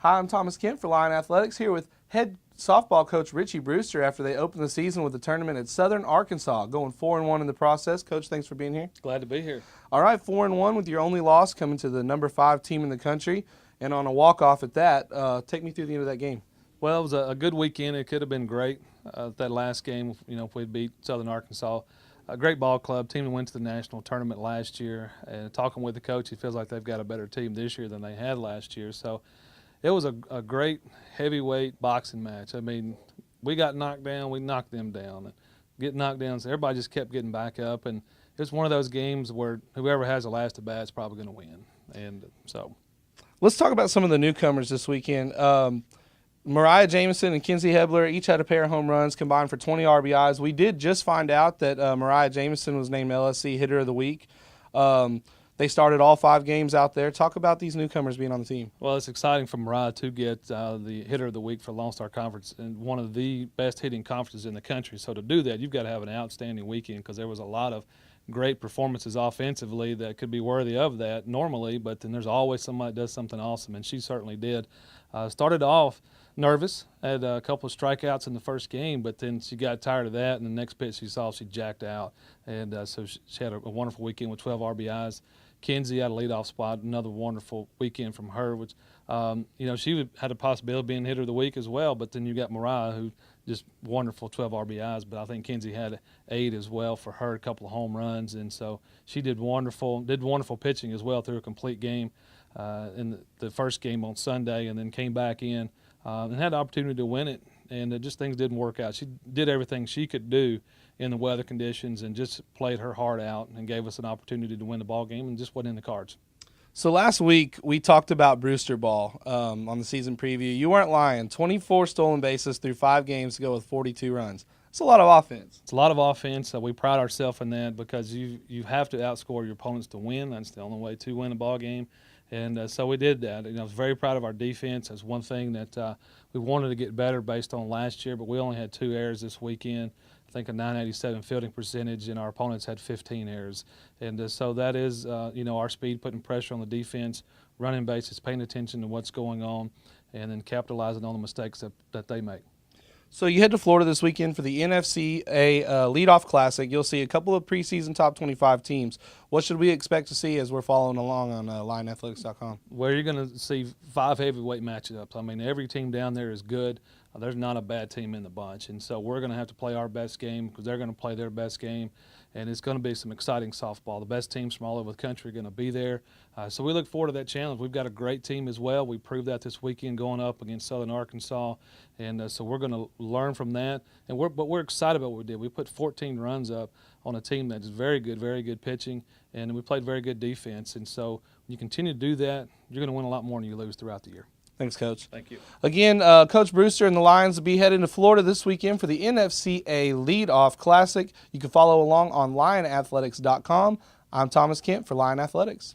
Hi, I'm Thomas Kent for Lion Athletics, here with head softball coach Richie Bruister after they opened the season with a tournament at Southern Arkansas, going 4-1 in the process. Coach, thanks for being here. Glad to be here. All right, 4-1 with your only loss, coming to the number 5 team in the country, and on a walk-off at that. Take me through the end of that game. Well, it was a good weekend. It could have been great. That last game, if we'd beat Southern Arkansas. A great ball club, team that went to the national tournament last year. And talking with the coach, he feels like they've got a better team this year than they had last year. So it was a great heavyweight boxing match. I mean, we got knocked down, we knocked them down. And get knocked down, so everybody just kept getting back up. And it's one of those games where whoever has the last at bat is probably going to win. And so let's talk about some of the newcomers this weekend. Mariah Jamison and Kinsey Hebler each had a pair of home runs combined for 20 RBIs. We did just find out that Mariah Jamison was named LSC Hitter of the Week. They started all 5 games out there. Talk about these newcomers being on the team. Well, it's exciting for Mariah to get the Hitter of the Week for Lone Star Conference and one of the best hitting conferences in the country. So to do that, you've got to have an outstanding weekend because there was a lot of great performances offensively that could be worthy of that normally, but then there's always somebody that does something awesome, and she certainly did. Started off nervous, had a couple of strikeouts in the first game, but then she got tired of that, and the next pitch she saw, she jacked out. And so she had a wonderful weekend with 12 RBIs. Kinsey had a leadoff spot, another wonderful weekend from her, which, she had a possibility of being hitter of the week as well, but then you got Mariah, who just wonderful 12 RBIs, but I think Kinsey had 8 as well for her, a couple of home runs, and so she did wonderful pitching as well through a complete game in the first game on Sunday, and then came back in and had the opportunity to win it, and just things didn't work out. She did everything she could do in the weather conditions and just played her heart out and gave us an opportunity to win the ball game, and just wasn't in the cards. So last week we talked about Brewster ball on the season preview. You weren't lying. 24 stolen bases through 5 games to go with 42 runs. It's a lot of offense. It's a lot of offense. We pride ourselves in that because you have to outscore your opponents to win. That's the only way to win a ball game. And so we did that. I was very proud of our defense. That's one thing that we wanted to get better based on last year, but we only had 2 errors this weekend. I think a 987 fielding percentage, and our opponents had 15 errors. And so that is, our speed, putting pressure on the defense, running bases, paying attention to what's going on, and then capitalizing on the mistakes that they make. So you head to Florida this weekend for the NFCA Leadoff Classic. You'll see a couple of preseason top 25 teams. What should we expect to see as we're following along on LionAthletics.com? Well, you're going to see 5 heavyweight matchups. I mean, every team down there is good. There's not a bad team in the bunch, and so we're going to have to play our best game because they're going to play their best game, and it's going to be some exciting softball. The best teams from all over the country are going to be there, so we look forward to that challenge. We've got a great team as well. We proved that this weekend going up against Southern Arkansas, and so we're going to learn from that. And we're excited about what we did. We put 14 runs up on a team that is very good pitching, and we played very good defense. And so when you continue to do that, you're going to win a lot more than you lose throughout the year. Thanks, Coach. Thank you. Again, Coach Brewster and the Lions will be heading to Florida this weekend for the NFCA Leadoff Classic. You can follow along on LionAthletics.com. I'm Thomas Kent for Lion Athletics.